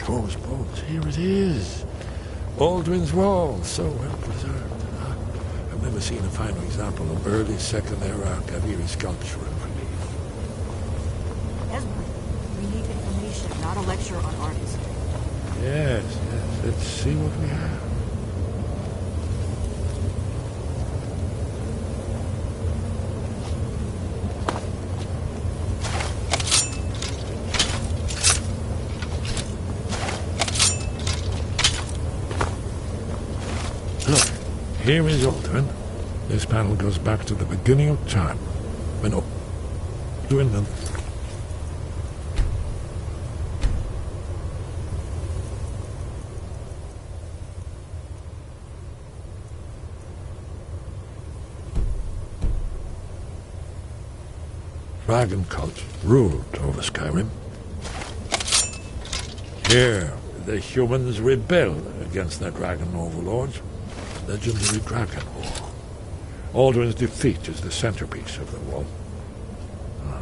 Shaw's bones. Here it is. Aldrin's Wall, so well preserved. I've never seen a finer example of early Second Era Kaviri sculpture in relief. Esmond, we need information, not a lecture on art history. Yes. Let's see what we have. Look, here is Aldrin. This panel goes back to the beginning of time, when Aldrin and dragon cult ruled over Skyrim. Here, the humans rebelled against their dragon overlords. Legendary Dragon War. Aldrin's defeat is the centerpiece of the wall.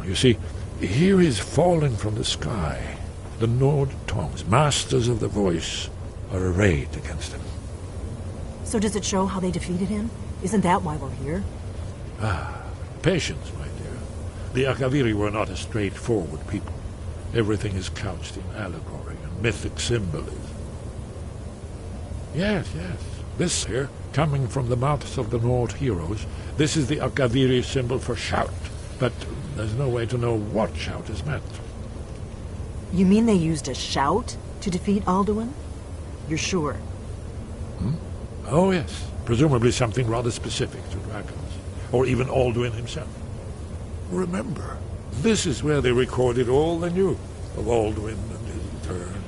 You see, here is falling from the sky. The Nord tongues, masters of the voice, are arrayed against him. So does it show how they defeated him? Isn't that why we're here? Patience, my dear. The Akaviri were not a straightforward people. Everything is couched in allegory and mythic symbolism. Yes. This here, coming from the mouths of the Nord heroes, this is the Akaviri symbol for shout. But there's no way to know what shout is meant. You mean they used a shout to defeat Alduin? You're sure? Oh, yes. Presumably something rather specific to dragons. Or even Alduin himself. Remember, this is where they recorded all they knew of Alduin and his turn.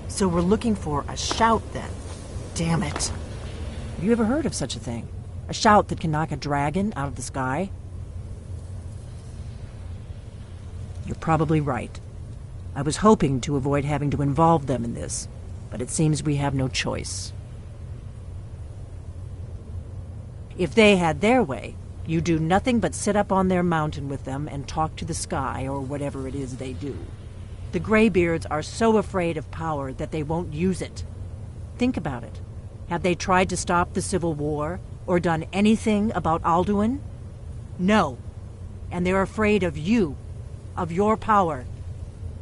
So we're looking for a shout, then. Damn it. Have you ever heard of such a thing? A shout that can knock a dragon out of the sky? You're probably right. I was hoping to avoid having to involve them in this, but it seems we have no choice. If they had their way, you do nothing but sit up on their mountain with them and talk to the sky, or whatever it is they do. The Greybeards are so afraid of power that they won't use it. Think about it. Have they tried to stop the Civil War, or done anything about Alduin? No. And they're afraid of you, of your power.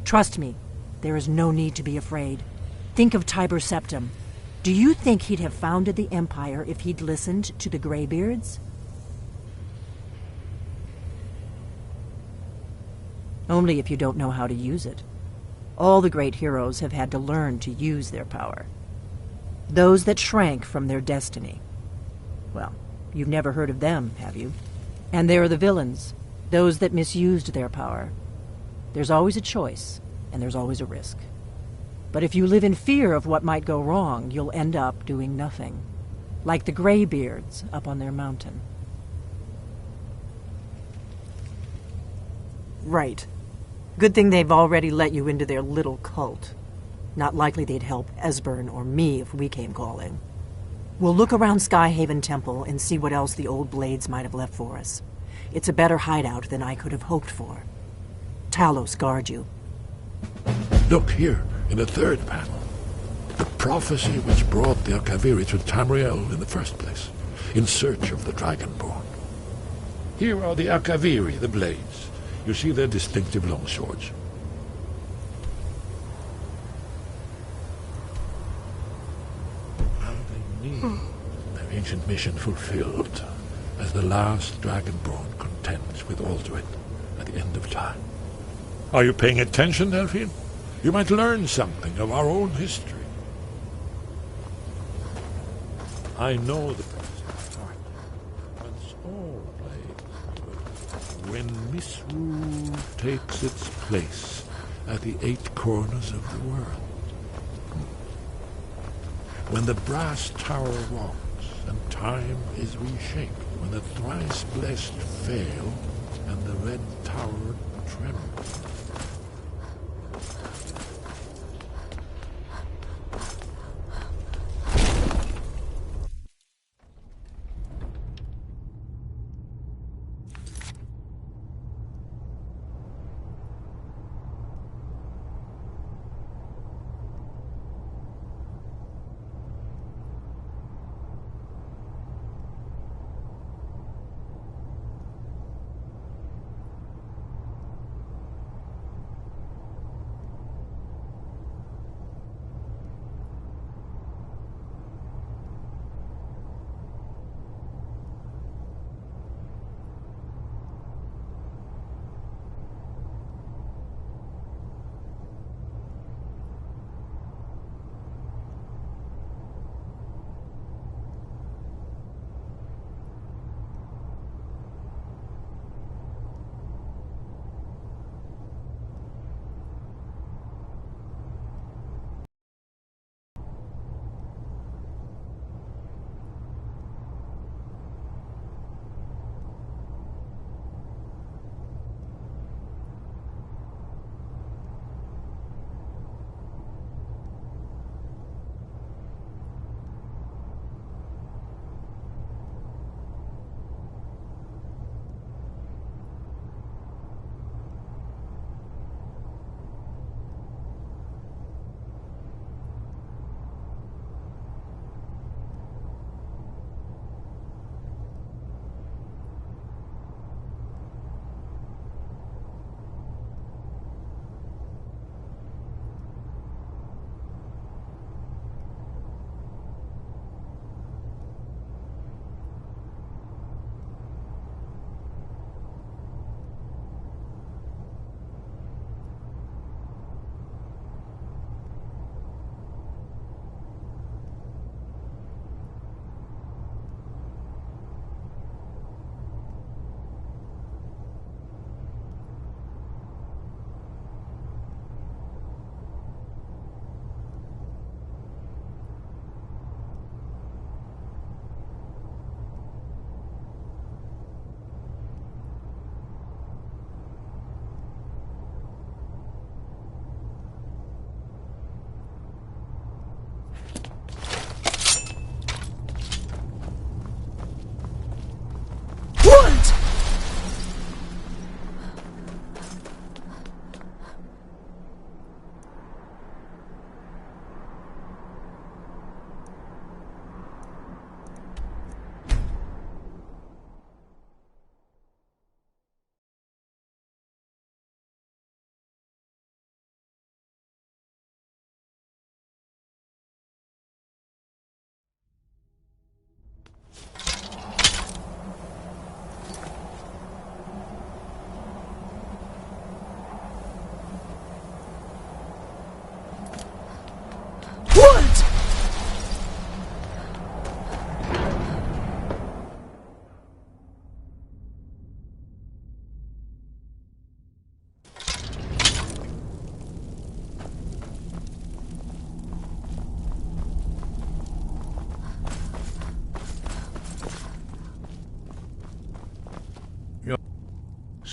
Trust me, there is no need to be afraid. Think of Tiber Septim. Do you think he'd have founded the Empire if he'd listened to the Greybeards? Only if you don't know how to use it. All the great heroes have had to learn to use their power. Those that shrank from their destiny. Well, you've never heard of them, have you? And there are the villains, those that misused their power. There's always a choice, and there's always a risk. But if you live in fear of what might go wrong, you'll end up doing nothing. Like the Greybeards up on their mountain. Right. Good thing they've already let you into their little cult. Not likely they'd help Esbern or me if we came calling. We'll look around Skyhaven Temple and see what else the old blades might have left for us. It's a better hideout than I could have hoped for. Talos guard you. Look here, in the third panel. The prophecy which brought the Akaviri to Tamriel in the first place, in search of the Dragonborn. Here are the Akaviri, the blades. You see their distinctive longswords. Their ancient mission fulfilled, as the last Dragonborn contends with Alduin at the end of time. Are you paying attention, Delphine? You might learn something of our own history. I know the process once all blades, when misrule takes its place at the 8 corners of the world. When the brass tower walks and time is reshaped, when the thrice blessed fail and the red tower trembles.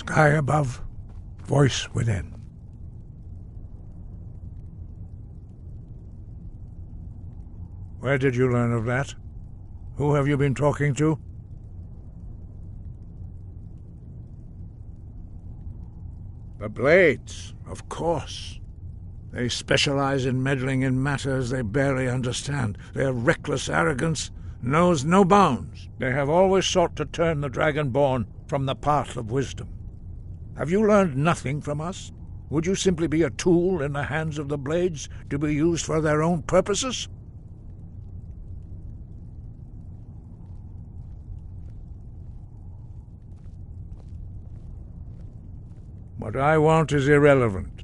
Sky above, voice within. Where did you learn of that? Who have you been talking to? The Blades, of course. They specialize in meddling in matters they barely understand. Their reckless arrogance knows no bounds. They have always sought to turn the Dragonborn from the path of wisdom. Have you learned nothing from us? Would you simply be a tool in the hands of the Blades to be used for their own purposes? What I want is irrelevant.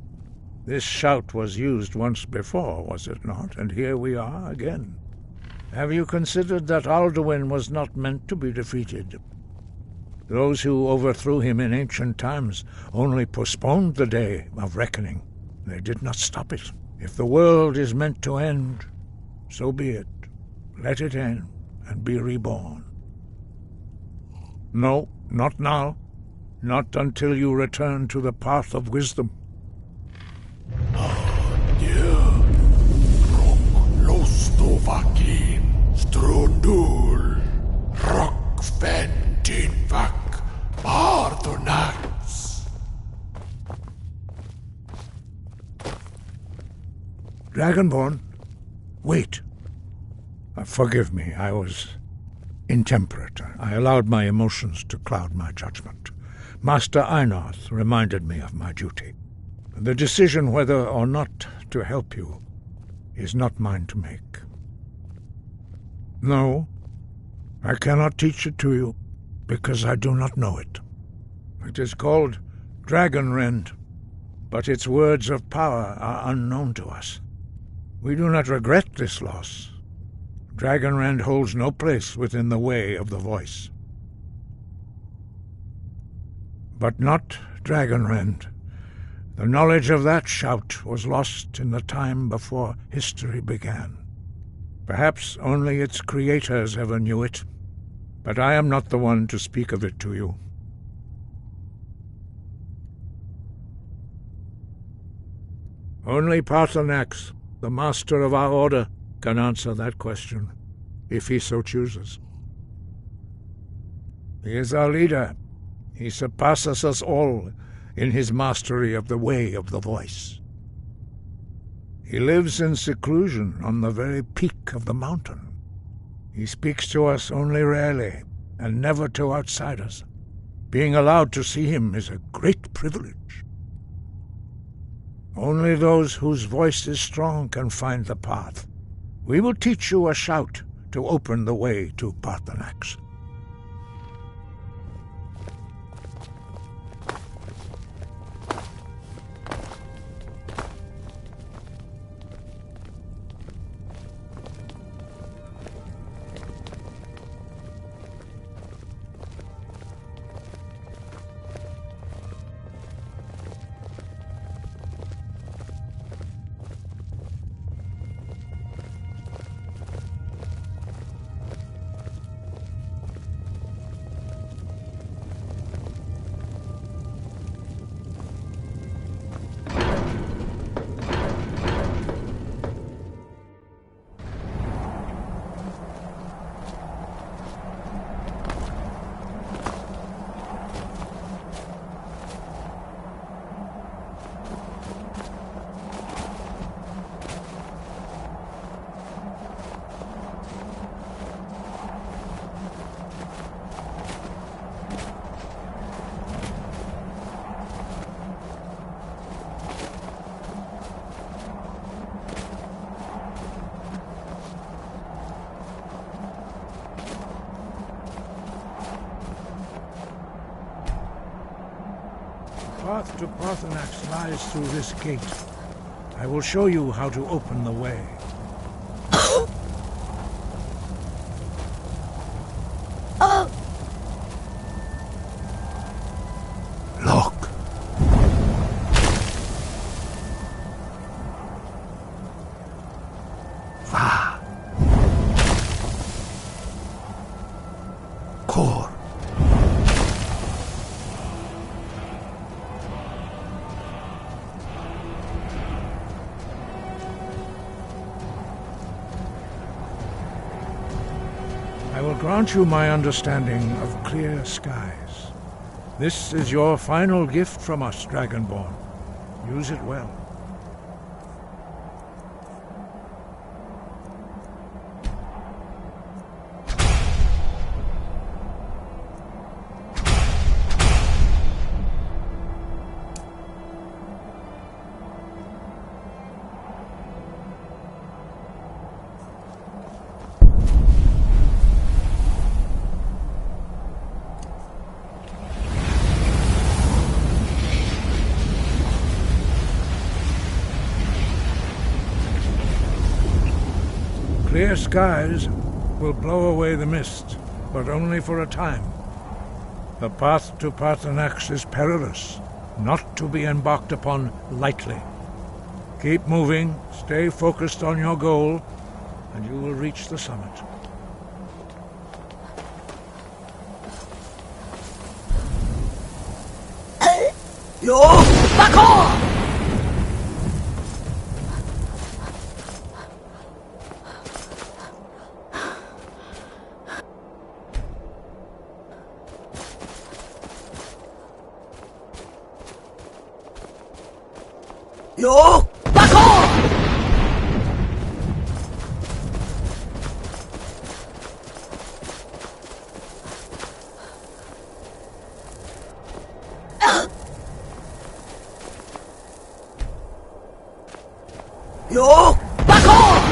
This shout was used once before, was it not? And here we are again. Have you considered that Alduin was not meant to be defeated? Those who overthrew him in ancient times only postponed the day of reckoning. They did not stop it. If the world is meant to end, so be it. Let it end and be reborn. No, not now. Not until you return to the path of wisdom. Strundul, Rockventinvak, Bardonax. Dragonborn, wait. Forgive me, I was intemperate. I allowed my emotions to cloud my judgment. Master Einarth reminded me of my duty. The decision whether or not to help you is not mine to make. No, I cannot teach it to you, because I do not know it. It is called Dragonrend, but its words of power are unknown to us. We do not regret this loss. Dragonrend holds no place within the way of the voice. But not Dragonrend. The knowledge of that shout was lost in the time before history began. Perhaps only its creators ever knew it, but I am not the one to speak of it to you. Only Paarthurnax, the master of our order, can answer that question, if he so chooses. He is our leader. He surpasses us all in his mastery of the way of the voice. He lives in seclusion on the very peak of the mountain. He speaks to us only rarely, and never to outsiders. Being allowed to see him is a great privilege. Only those whose voice is strong can find the path. We will teach you a shout to open the way to Paarthurnax. The path to Paarthurnax lies through this gate. I will show you how to open the way. Look. Va. Kor. grant you my understanding of clear skies. This is your final gift from us, Dragonborn. Use it well. Clear skies will blow away the mist, but only for a time. The path to Paarthurnax is perilous, not to be embarked upon lightly. Keep moving, stay focused on your goal, and you will reach the summit. Yo! Back off! Yo! Back off! Yo! Back off!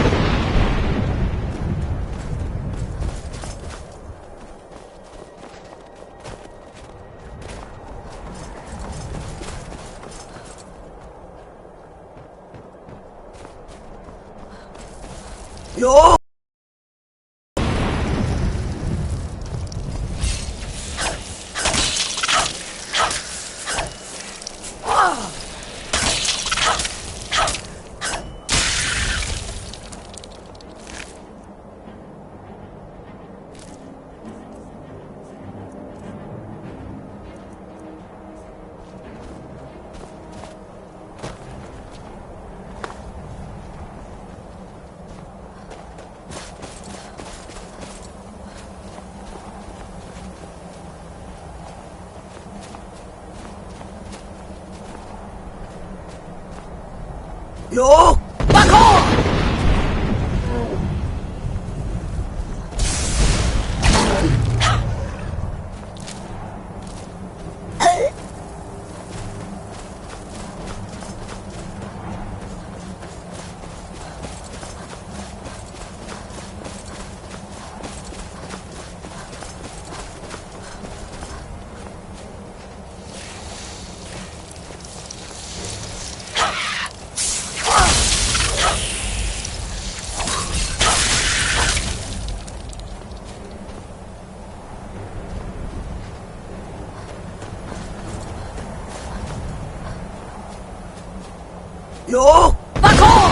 Yo! Yo! Back off! Yo! Back off!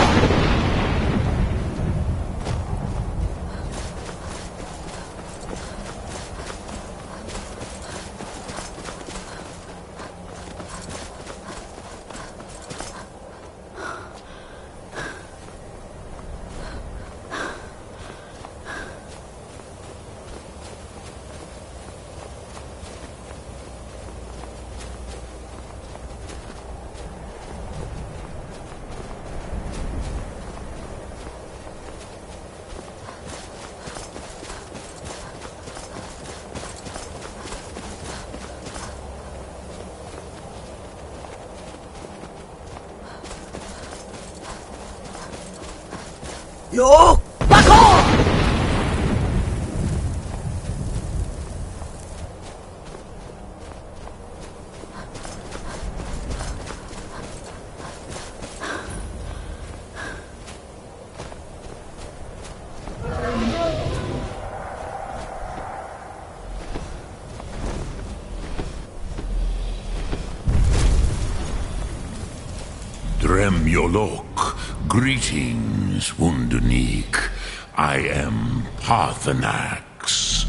Yo! Back off! Dremyolok, greetings, Wunderneek. I am Paarthurnax.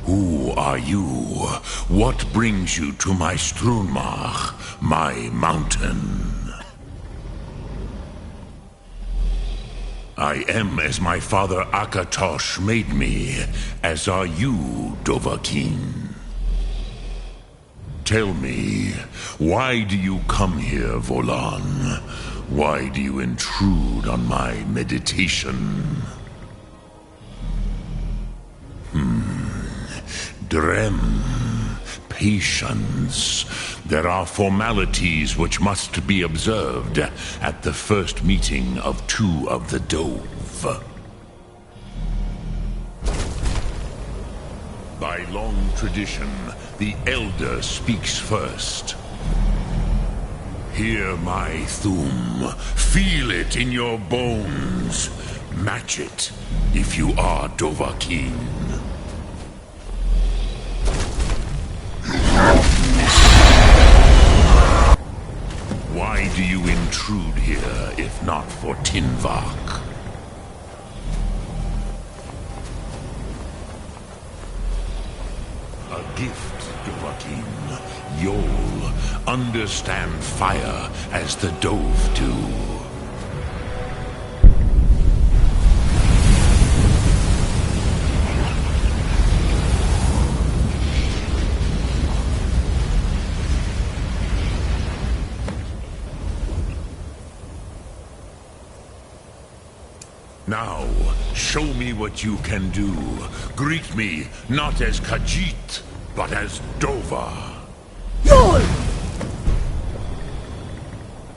Who are you? What brings you to my Strunmach, my mountain? I am as my father Akatosh made me, as are you, Dovahkiin. Tell me, why do you come here, Volan? Why do you intrude on my meditation? Drem, patience. There are formalities which must be observed at the first meeting of two of the Dove. By long tradition, the Elder speaks first. Hear my Thum. Feel it in your bones. Match it if you are Dovahkiin. Why do you intrude here if not for Tinvak? A gift, Dovahkiin. You'll understand fire as the Dove do. Now, show me what you can do. Greet me not as Khajiit, but as Dova. Yul!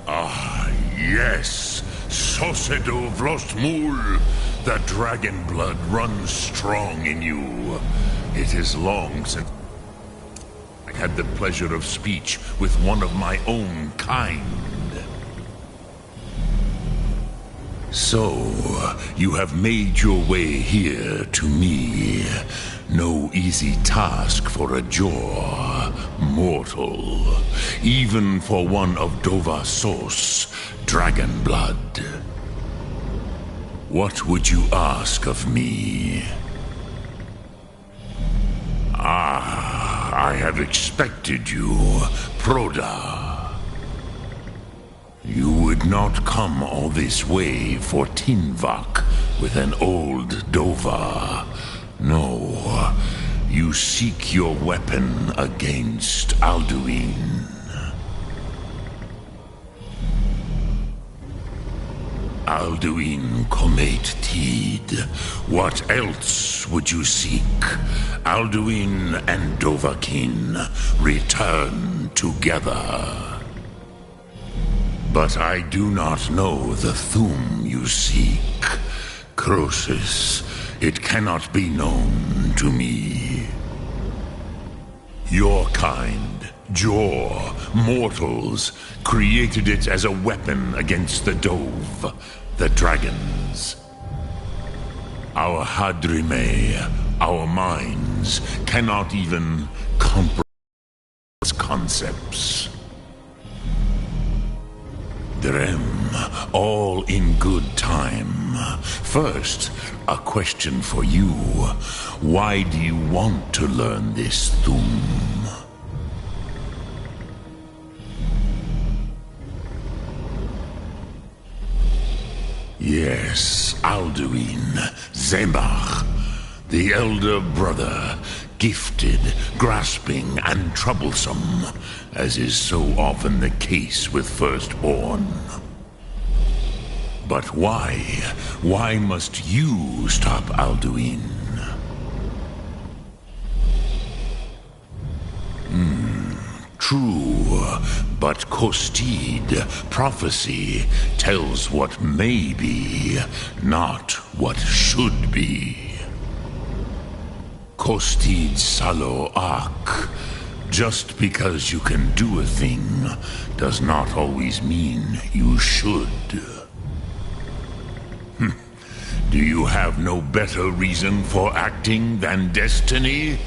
Ah, yes. Sosedo Vlostmul. The dragon blood runs strong in you. It is long since I had the pleasure of speech with one of my own kind. So, you have made your way here to me. No easy task for a Jor, mortal. Even for one of Dova Sos, dragon blood. What would you ask of me? Ah, I have expected you, Proda. You would not come all this way for Tinvak with an old Dova. No, you seek your weapon against Alduin. Alduin Comate Tid. What else would you seek? Alduin and Dovahkiin return together. But I do not know the Thum you seek. Croesus, it cannot be known to me. Your kind, Jor, mortals, created it as a weapon against the Dove, the dragons. Our Hadrime, our minds, cannot even comprehend its concepts. Drem, all in good time. First, a question for you. Why do you want to learn this Thum? Yes, Alduin, Zemach, the elder brother, gifted, grasping, and troublesome, as is so often the case with firstborn. But why? Why must you stop Alduin? True, but Kostid, prophecy, tells what may be, not what should be. Kostid Salo Ak. Just because you can do a thing does not always mean you should. Do you have no better reason for acting than destiny?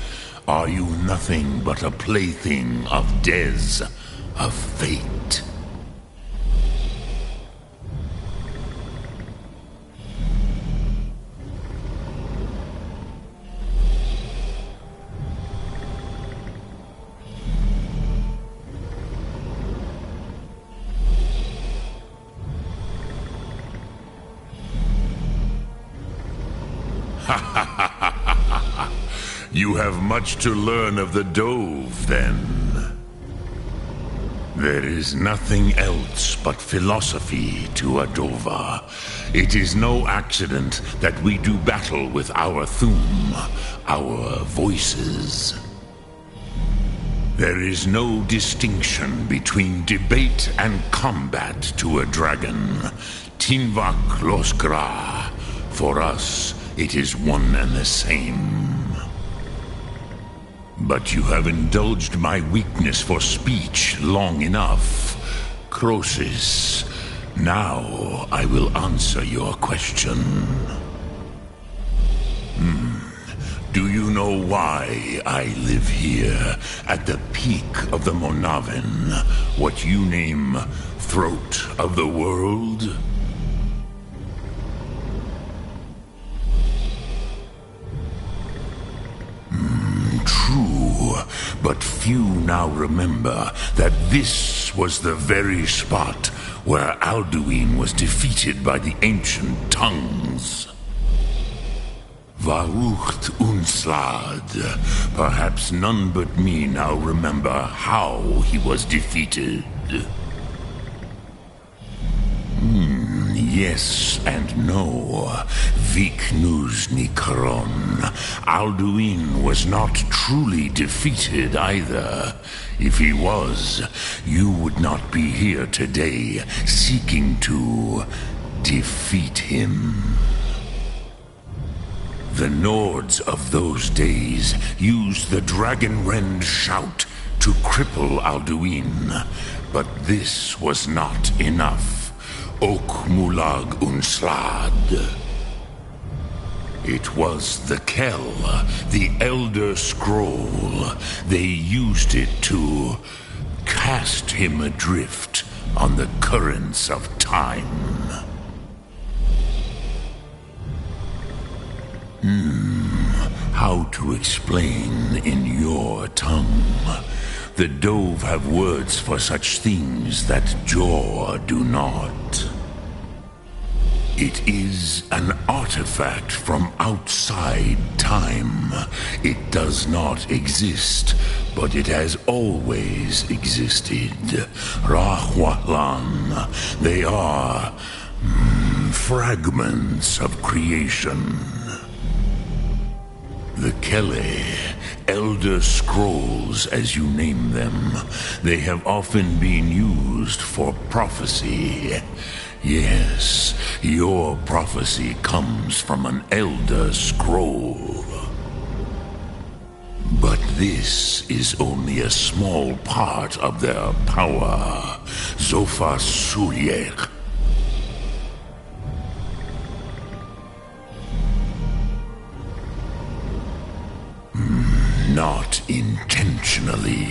Are you nothing but a plaything of Dez, of fate? You have much to learn of the Dove, then. There is nothing else but philosophy to a Dova. It is no accident that we do battle with our Thum, our voices. There is no distinction between debate and combat to a dragon. Tinvak Losgra. For us, it is one and the same. But you have indulged my weakness for speech long enough. Croesus, now I will answer your question. Do you know why I live here, at the peak of the Monavin, what you name Throat of the World? True, but few now remember that this was the very spot where Alduin was defeated by the ancient tongues. Varucht Unslad. Perhaps none but me now remember how he was defeated. Yes and no. Viknus Nikron. Alduin was not truly defeated either. If he was, you would not be here today seeking to defeat him. The Nords of those days used the Dragonrend shout to cripple Alduin, but this was not enough. Ok Mulag Unslad. It was the Kell, the Elder Scroll. They used it to cast him adrift on the currents of time. How to explain in your tongue? The Dove have words for such things that Jor do not. It is an artifact from outside time. It does not exist, but it has always existed. Rahwalan. They are fragments of creation. The Kele, Elder Scrolls as you name them, they have often been used for prophecy. Yes, your prophecy comes from an Elder Scroll. But this is only a small part of their power. Zofa Suryek. Not intentionally.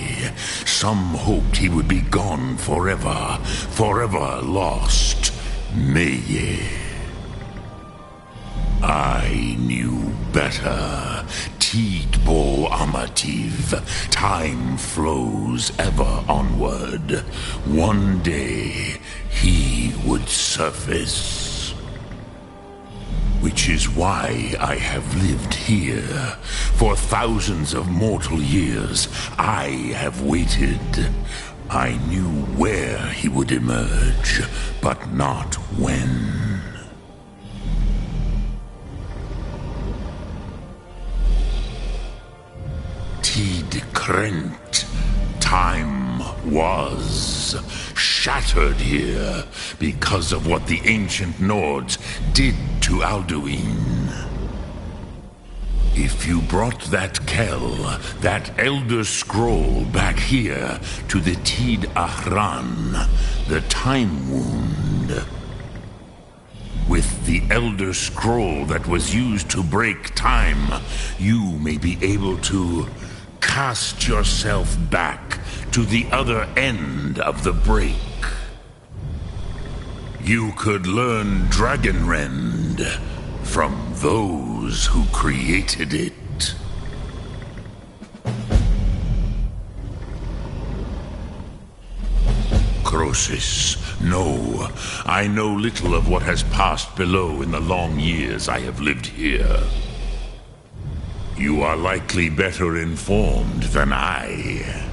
Some hoped he would be gone forever, forever lost. Meye. I knew better. Tidbo Amativ. Time flows ever onward. One day, he would surface. Which is why I have lived here. For thousands of mortal years, I have waited. I knew where he would emerge, but not when. Tid Krent. Time was shattered here because of what the ancient Nords did to Alduin. If you brought that Kell, that Elder Scroll back here to the Tid Ahran, the Time Wound, with the Elder Scroll that was used to break time, you may be able to cast yourself back to the other end of the break. You could learn Dragonrend from those who created it. Croesus, no. I know little of what has passed below in the long years I have lived here. You are likely better informed than I.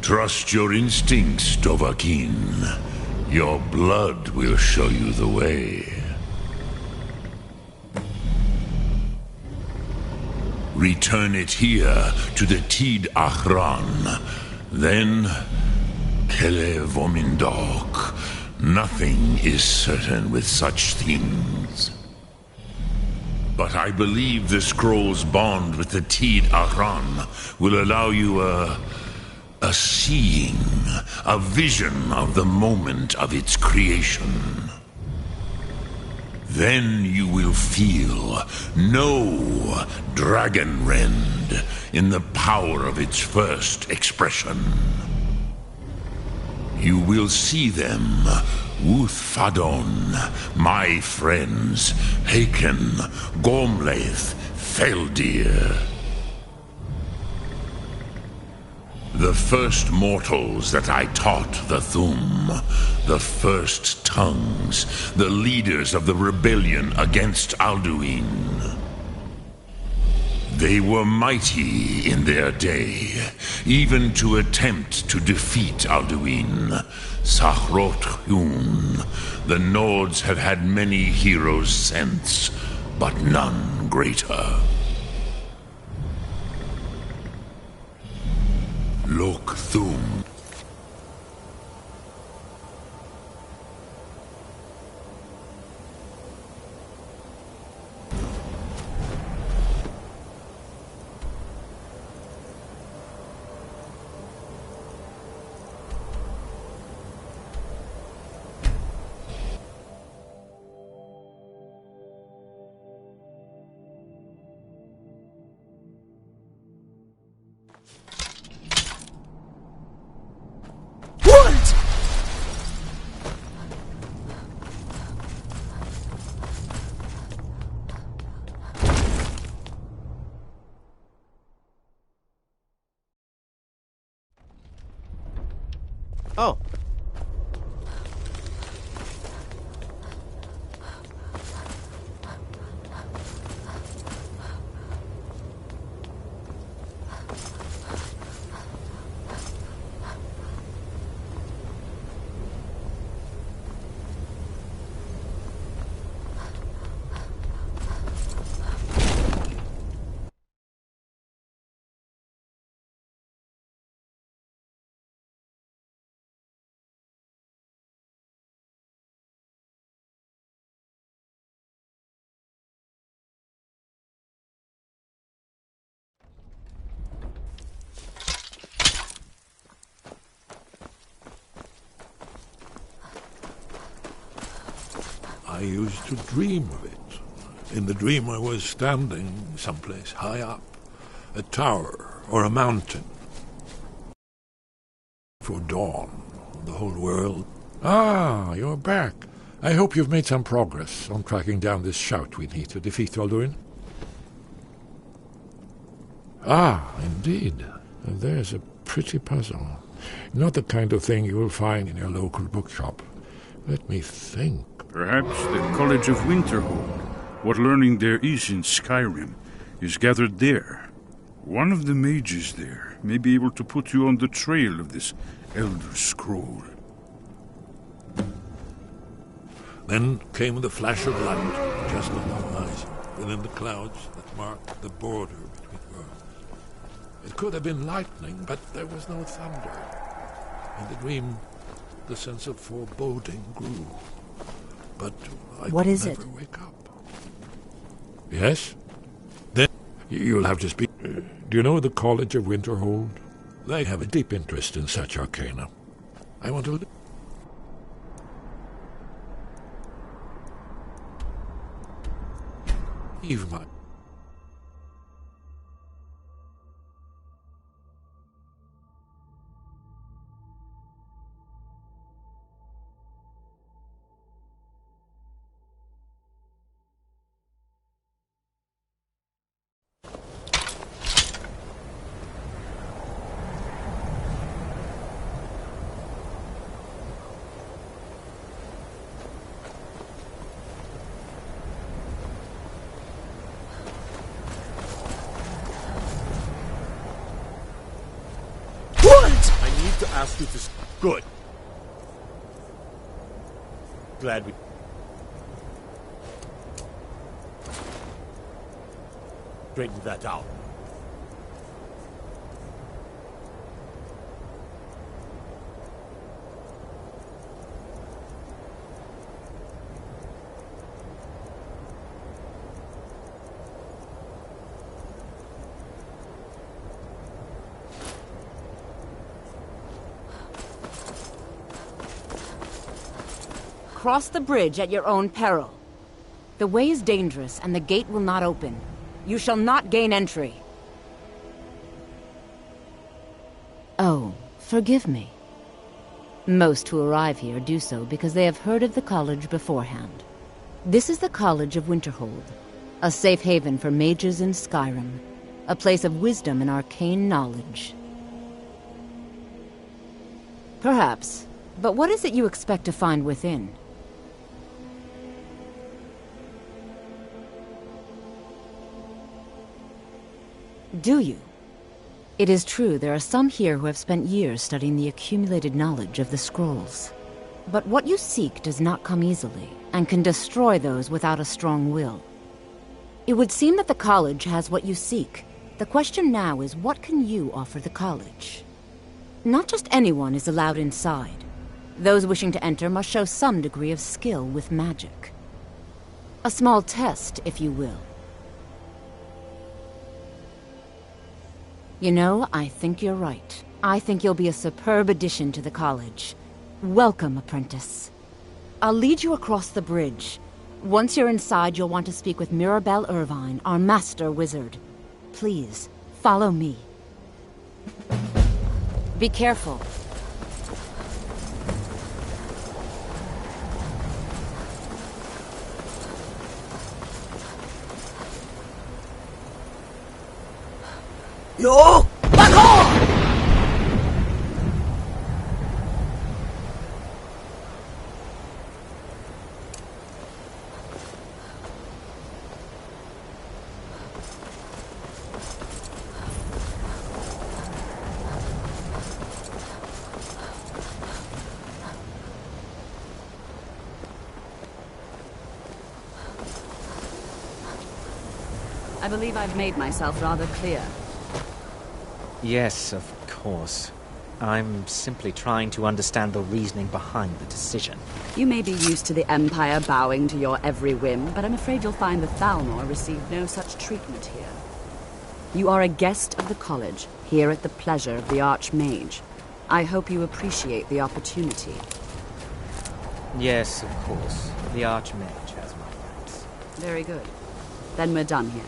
Trust your instincts, Dovahkiin. Your blood will show you the way. Return it here to the Tid Achran. Then, Kele Vomindok. Nothing is certain with such things. But I believe the scroll's bond with the Tid Achran will allow you a seeing, a vision of the moment of its creation. Then you will feel, know Dragon Rend in the power of its first expression. You will see them, Wuthfadon, my friends, Haken, Gormlaith, Feldir. The first mortals that I taught the Thum, the first tongues, the leaders of the rebellion against Alduin. They were mighty in their day, even to attempt to defeat Alduin. Sahrot Hun, the Nords have had many heroes since, but none greater. Lok Thum. Oh. I used to dream of it. In the dream I was standing someplace high up, a tower or a mountain. For dawn, the whole world. Ah, you're back. I hope you've made some progress on tracking down this shout we need to defeat Alduin. Ah, indeed. There's a pretty puzzle. Not the kind of thing you will find in your local bookshop. Let me think. Perhaps the College of Winterhold, what learning there is in Skyrim, is gathered there. One of the mages there may be able to put you on the trail of this Elder Scroll. Then came the flash of light, just on the horizon, within the clouds that marked the border between worlds. It could have been lightning, but there was no thunder. In the dream, the sense of foreboding grew. But I What could is never it? wake up. Yes? Then you'll have to speak. Do you know the College of Winterhold? They have a deep interest in such arcana. I want to... leave my... need to ask you to... Good. Glad we... straightened that out. Cross the bridge at your own peril. The way is dangerous, and the gate will not open. You shall not gain entry. Oh, forgive me. Most who arrive here do so because they have heard of the college beforehand. This is the College of Winterhold, a safe haven for mages in Skyrim, a place of wisdom and arcane knowledge. Perhaps, but what is it you expect to find within? Do you? It is true there are some here who have spent years studying the accumulated knowledge of the scrolls. But what you seek does not come easily, and can destroy those without a strong will. It would seem that the college has what you seek. The question now is, what can you offer the college? Not just anyone is allowed inside. Those wishing to enter must show some degree of skill with magic. A small test, if you will. You know, I think you're right. I think you'll be a superb addition to the college. Welcome, apprentice. I'll lead you across the bridge. Once you're inside, you'll want to speak with Mirabelle Irvine, our master wizard. Please, follow me. Be careful. Yo! Back off! I believe I've made myself rather clear. Yes, of course. I'm simply trying to understand the reasoning behind the decision. You may be used to the Empire bowing to your every whim, but I'm afraid you'll find the Thalmor received no such treatment here. You are a guest of the college, here at the pleasure of the Archmage. I hope you appreciate the opportunity. Yes, of course. The Archmage has my thanks. Very good. Then we're done here.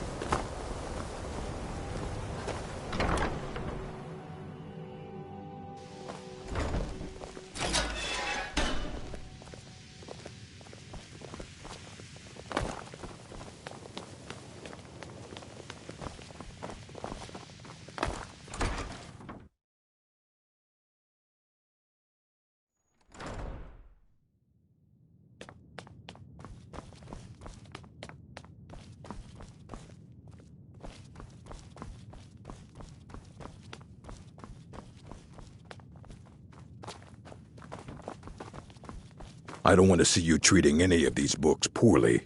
I don't want to see you treating any of these books poorly.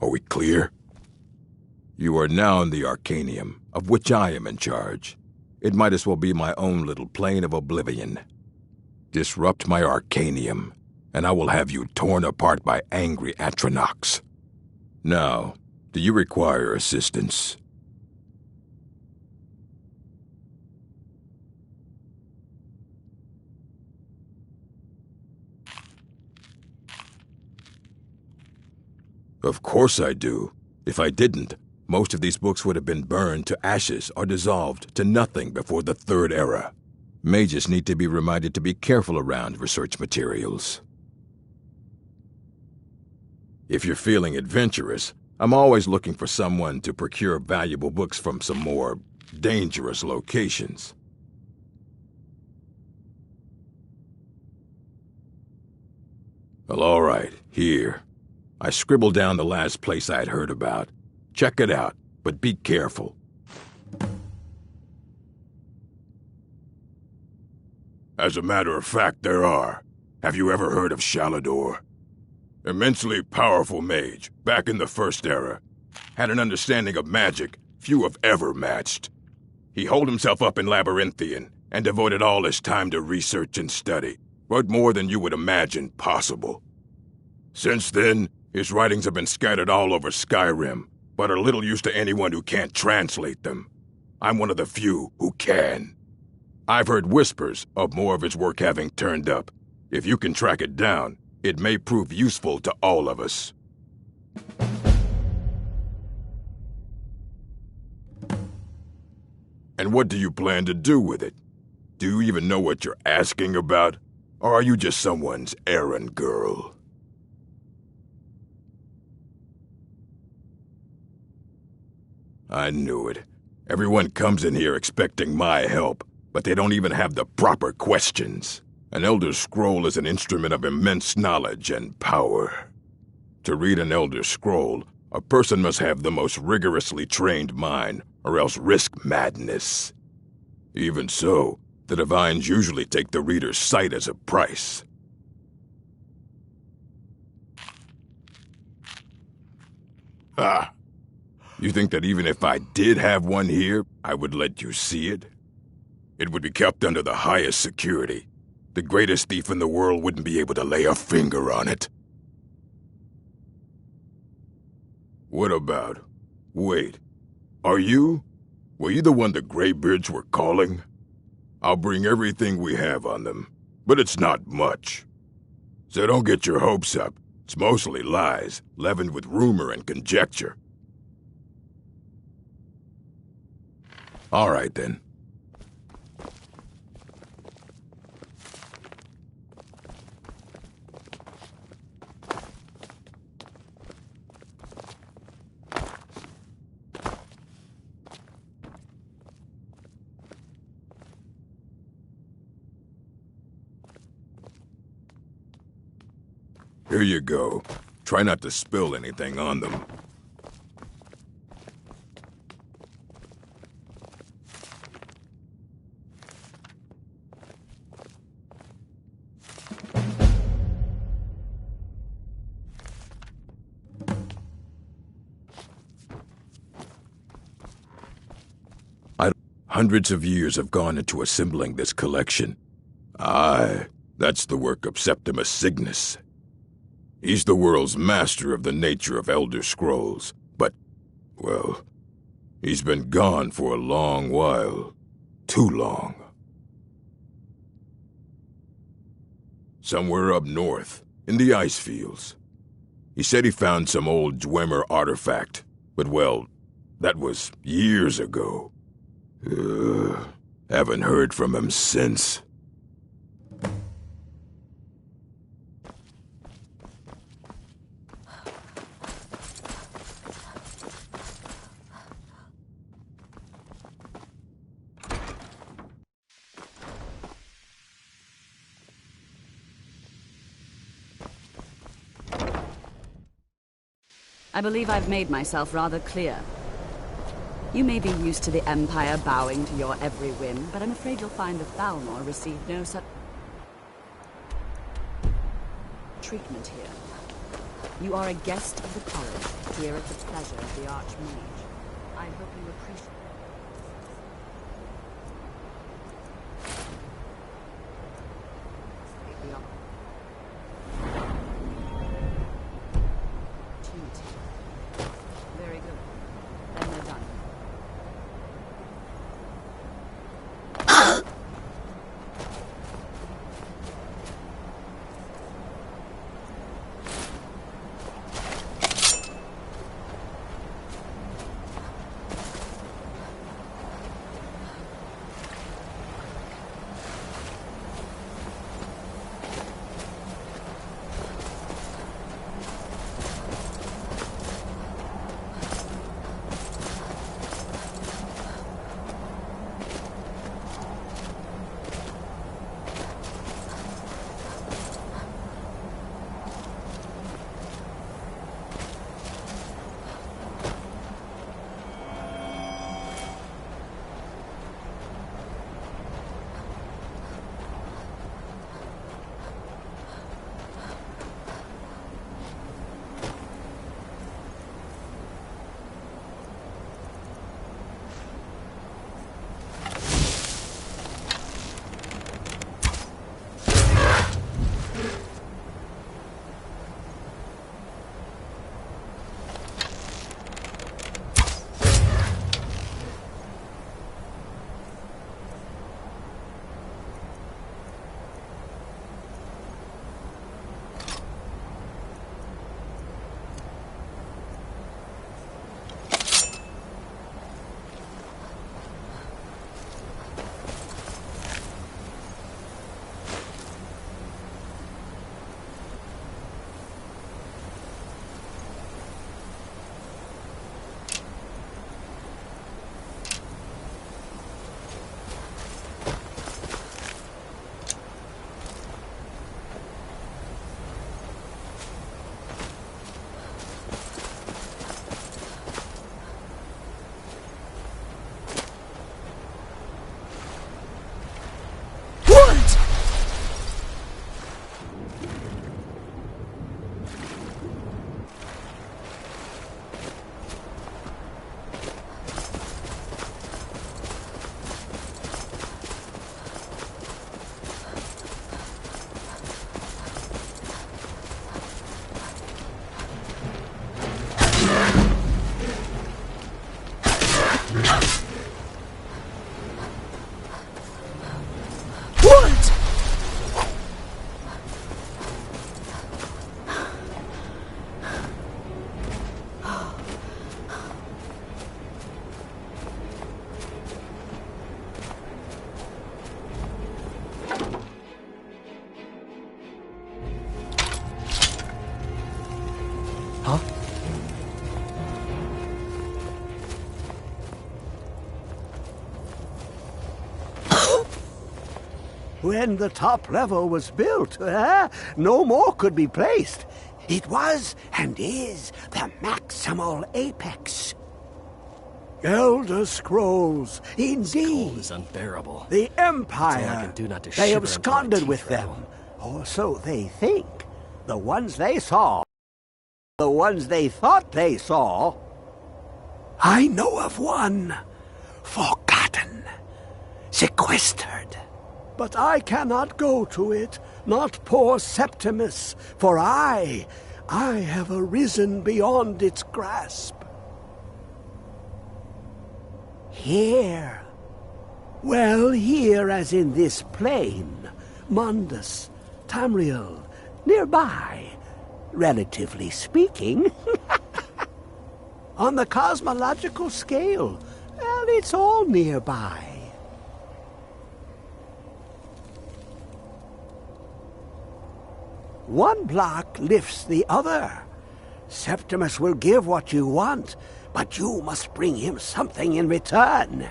Are we clear? You are now in the Arcanium, of which I am in charge. It might as well be my own little plane of oblivion. Disrupt my Arcanium, and I will have you torn apart by angry Atronachs. Now, do you require assistance? Of course I do. If I didn't, most of these books would have been burned to ashes or dissolved to nothing before the Third Era. Mages need to be reminded to be careful around research materials. If you're feeling adventurous, I'm always looking for someone to procure valuable books from some more dangerous locations. Well, all right, here. I scribbled down the last place I'd heard about. Check it out, but be careful. As a matter of fact, there are. Have you ever heard of Shalador? Immensely powerful mage, back in the First Era. Had an understanding of magic few have ever matched. He holed himself up in Labyrinthian and devoted all his time to research and study, but more than you would imagine possible. Since then, his writings have been scattered all over Skyrim, but are little use to anyone who can't translate them. I'm one of the few who can. I've heard whispers of more of his work having turned up. If you can track it down, it may prove useful to all of us. And what do you plan to do with it? Do you even know what you're asking about? Or are you just someone's errand girl? I knew it. Everyone comes in here expecting my help, but they don't even have the proper questions. An Elder Scroll is an instrument of immense knowledge and power. To read an Elder Scroll, a person must have the most rigorously trained mind, or else risk madness. Even so, the Divines usually take the reader's sight as a price. Ah! You think that even if I did have one here, I would let you see it? It would be kept under the highest security. The greatest thief in the world wouldn't be able to lay a finger on it. What about? Wait. Are you? Were you the one the Greybeards were calling? I'll bring everything we have on them, but it's not much. So don't get your hopes up. It's mostly lies, leavened with rumor and conjecture. All right, then. Here you go. Try not to spill anything on them. Hundreds of years have gone into assembling this collection. Aye, that's the work of Septimus Cygnus. He's the world's master of the nature of Elder Scrolls, but, well, he's been gone for a long while. Too long. Somewhere up north, in the ice fields. He said he found some old Dwemer artifact, but, well, that was years ago. Haven't heard from him since. I believe I've made myself rather clear. You may be used to the Empire bowing to your every whim, but I'm afraid you'll find the Thalmor received no such treatment here. You are a guest of the college, here at the pleasure of the Archmage. I hope you appreciate the opportunity. Very good. Then they're done. Huh? When the top level was built, no more could be placed. It was and is the maximal apex. Elder Scrolls, indeed. This cold is unbearable. The Empire. That's all I can do not to they shiver until my absconded teeth with rattle. them, or so they think. The ones they saw, the ones they thought they saw. I know of one, forgotten, sequestered. But I cannot go to it, not poor Septimus, for I have arisen beyond its grasp. Here. Well, here as in this plain, Mundus, Tamriel, nearby, relatively speaking. On the cosmological scale, well, it's all nearby. One block lifts the other. Septimus will give what you want, but you must bring him something in return.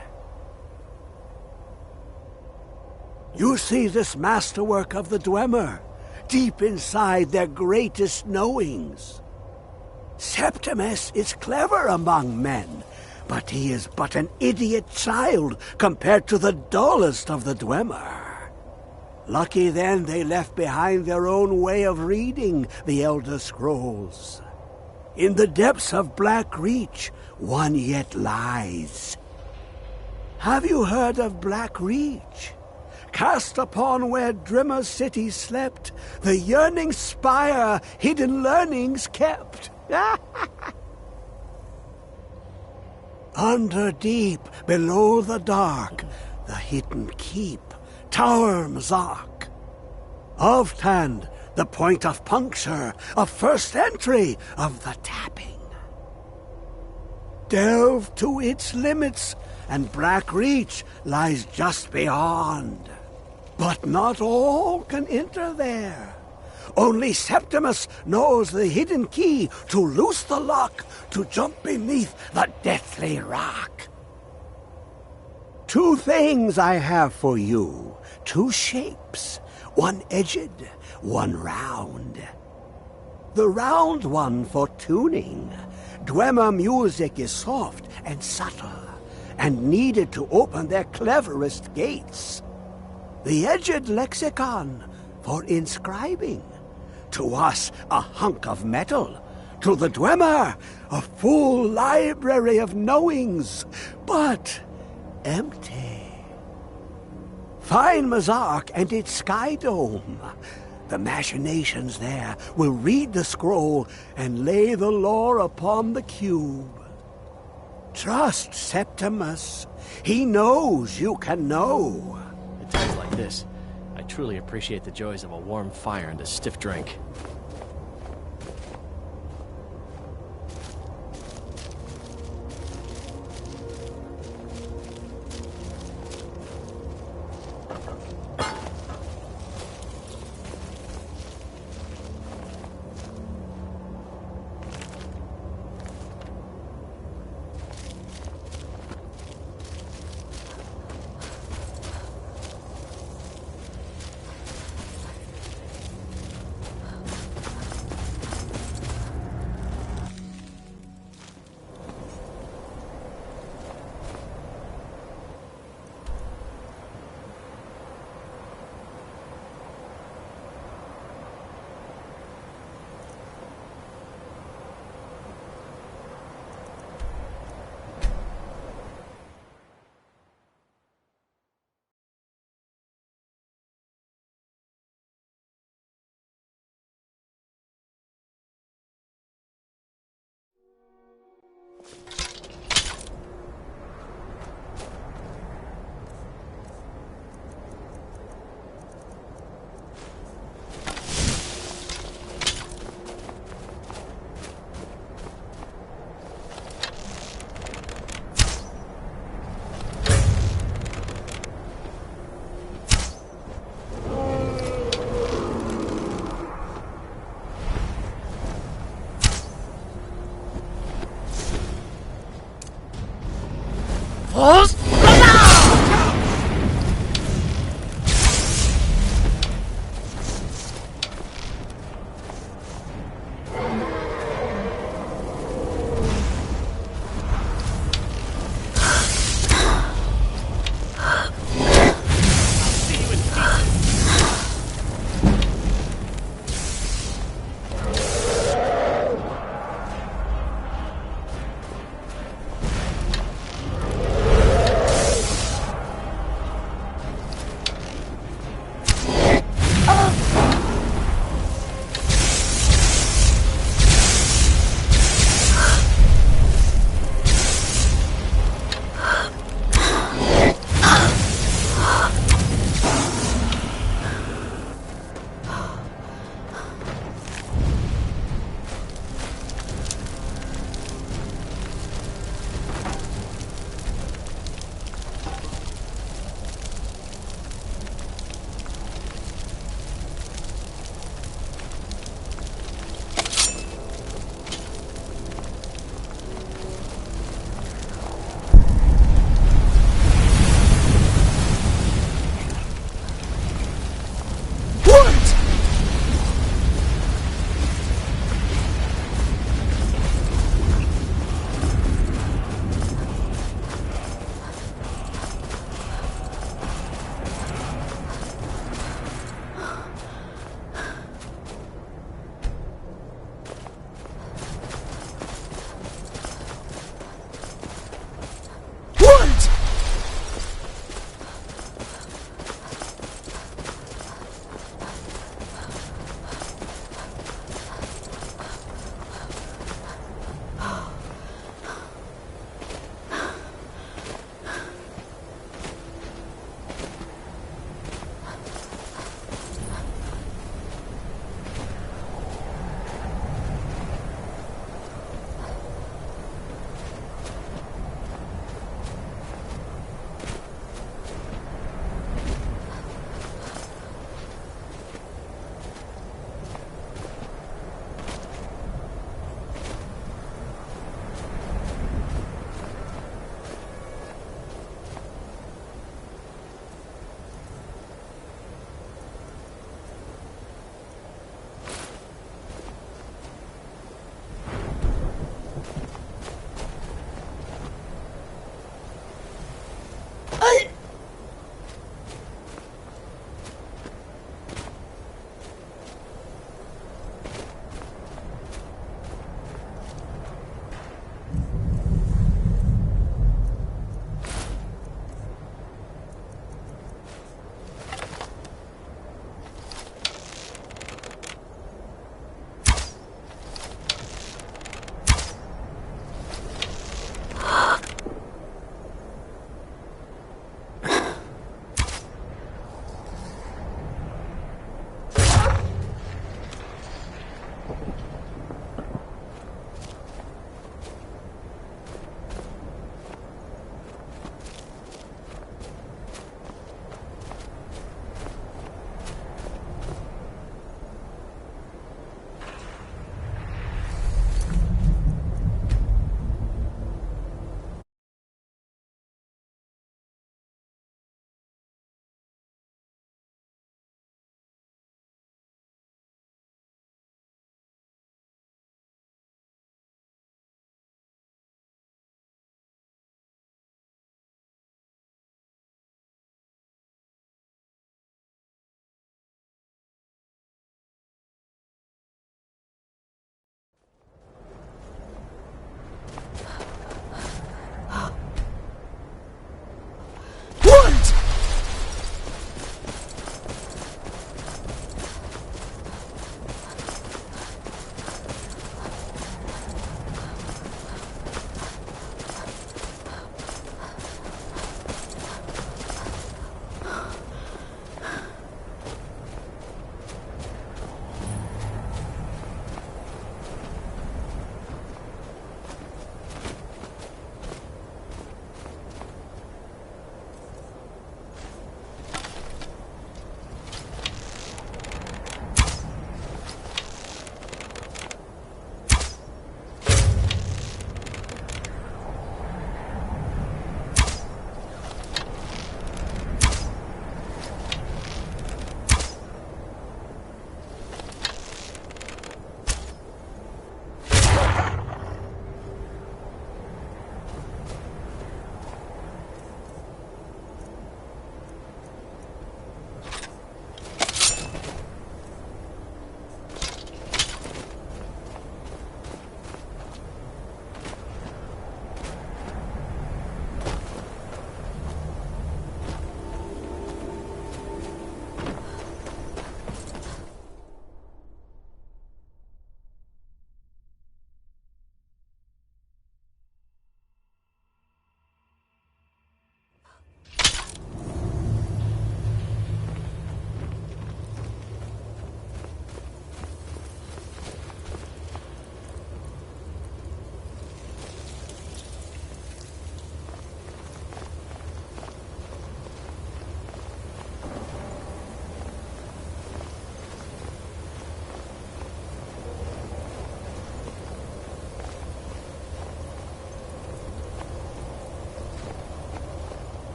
You see this masterwork of the Dwemer, deep inside their greatest knowings. Septimus is clever among men, but he is but an idiot child compared to the dullest of the Dwemer. Lucky then they left behind their own way of reading the Elder Scrolls. In the depths of Black Reach, one yet lies. Have you heard of Black Reach? Cast upon where Drimmer's city slept, the yearning spire hidden learnings kept. Under deep, below the dark, the hidden keep, Tower Mzark. Of Tand, the point of puncture, of first entry of the tapping. Delve to its limits, and Black Reach lies just beyond. But not all can enter there. Only Septimus knows the hidden key to loose the lock, to jump beneath the deathly rock. Two things I have for you, two shapes, one edged, one round. The round one for tuning. Dwemer music is soft and subtle, and needed to open their cleverest gates. The edged lexicon for inscribing. To us, a hunk of metal. To the Dwemer, a full library of knowings, but empty. Find Mzark and its sky dome. The machinations there will read the scroll and lay the lore upon the cube. Trust Septimus. He knows you can know. At times like this, I truly appreciate the joys of a warm fire and a stiff drink.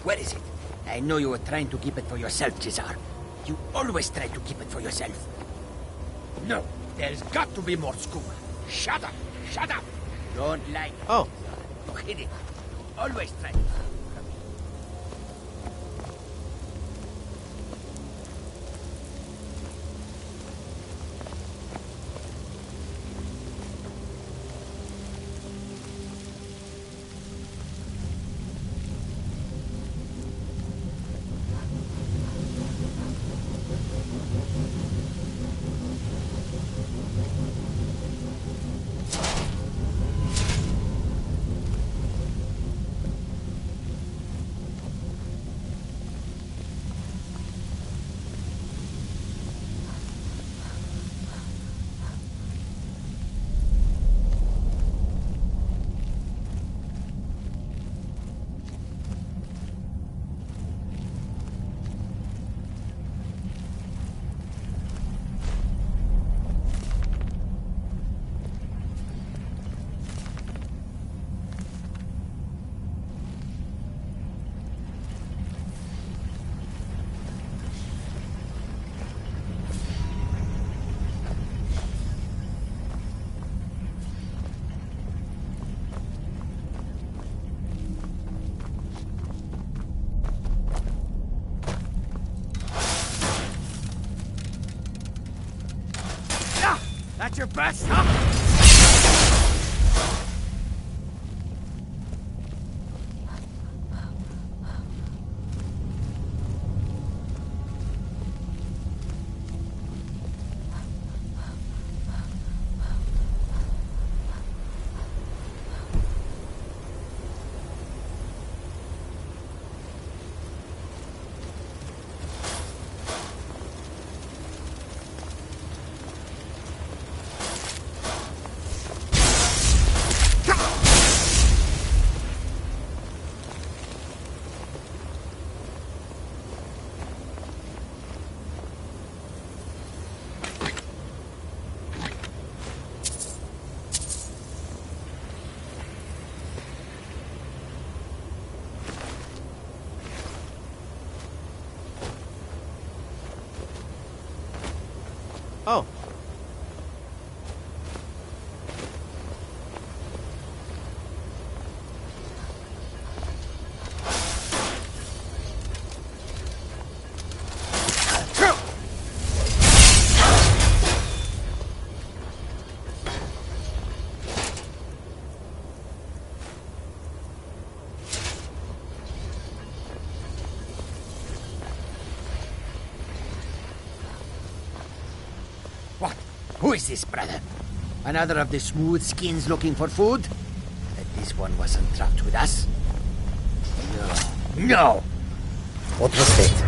Where is it? I know you were trying to keep it for yourself, Jizar. You always try to keep it for yourself. No, there's got to be more skooma. Shut up! Shut up! Don't lie. Oh. You hid it. You always try. That's your best, huh? Oh. What? Who is this, brother? Another of the smooth skins looking for food? That this one wasn't trapped with us? No. No! Otro state.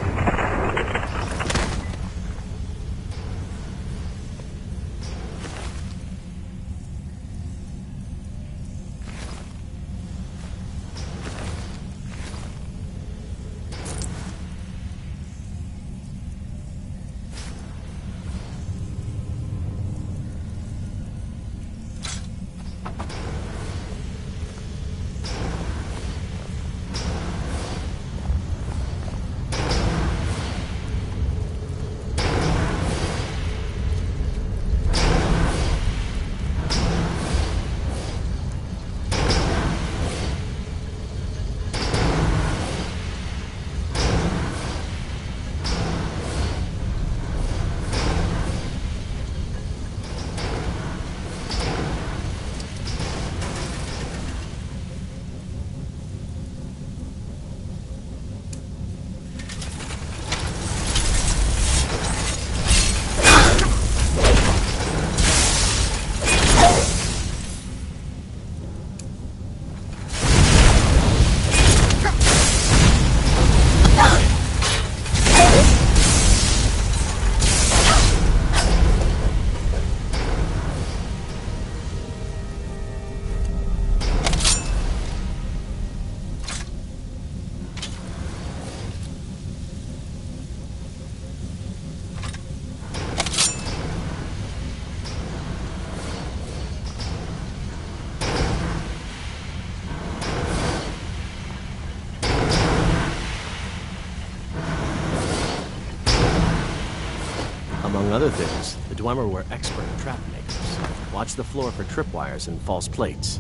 Among other things, the Dwemer were expert trap makers. Watch the floor for tripwires and false plates.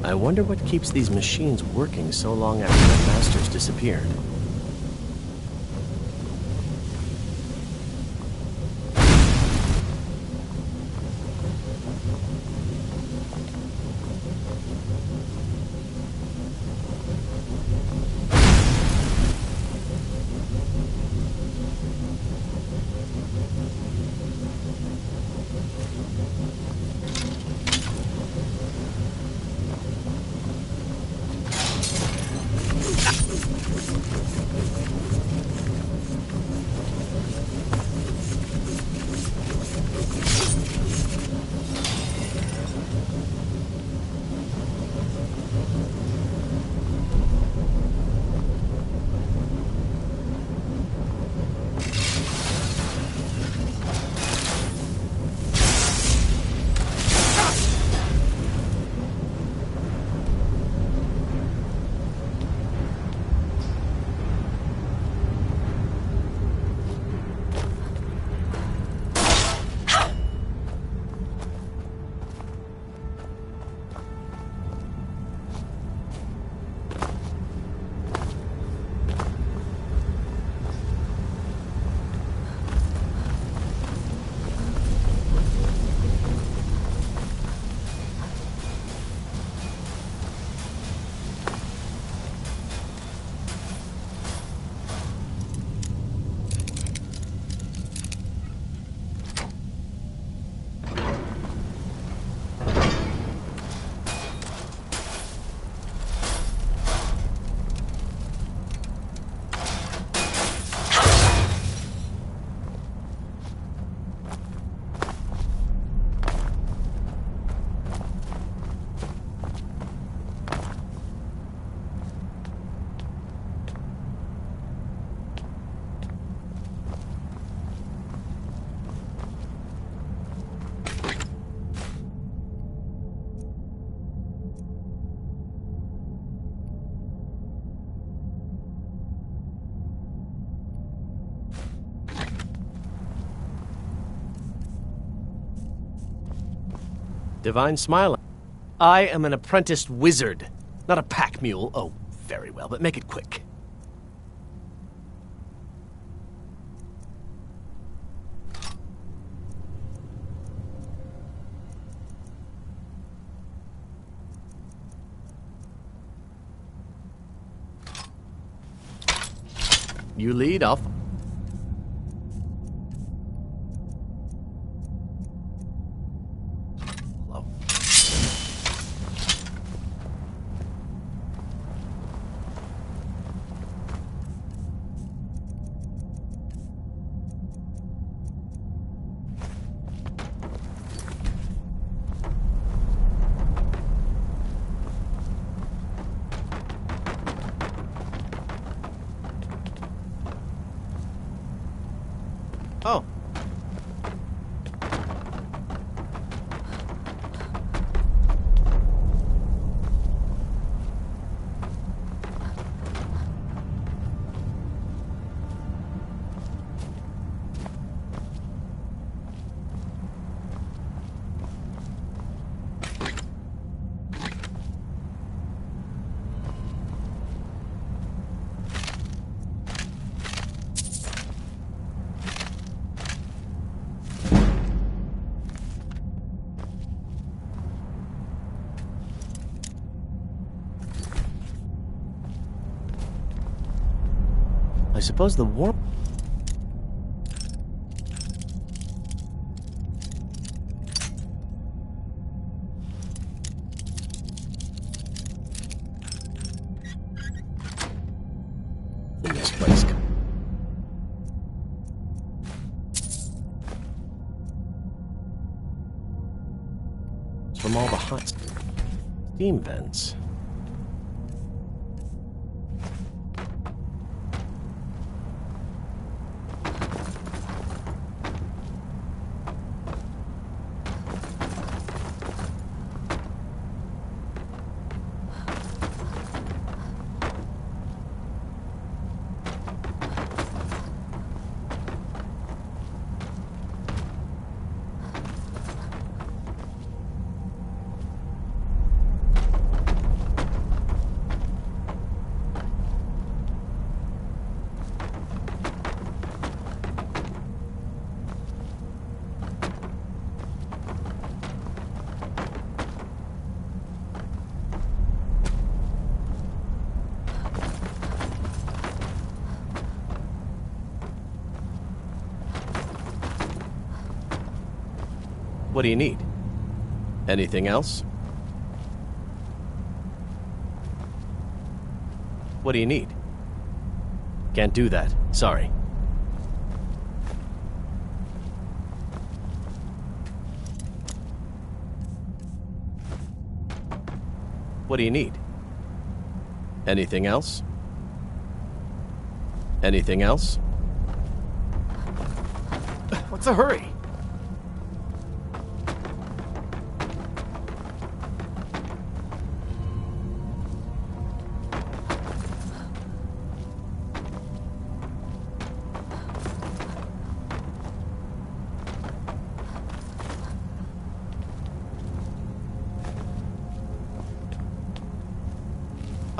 I wonder what keeps these machines working so long after their masters disappeared. Divine Smile. I am an apprenticed wizard, not a pack mule. Oh, very well, but make it quick. You lead, I'll... Oh. I suppose the warp... in this place. It's from all the hot steam vents. What do you need? Anything else? What do you need? Can't do that. Sorry. What do you need? Anything else? Anything else? What's the hurry?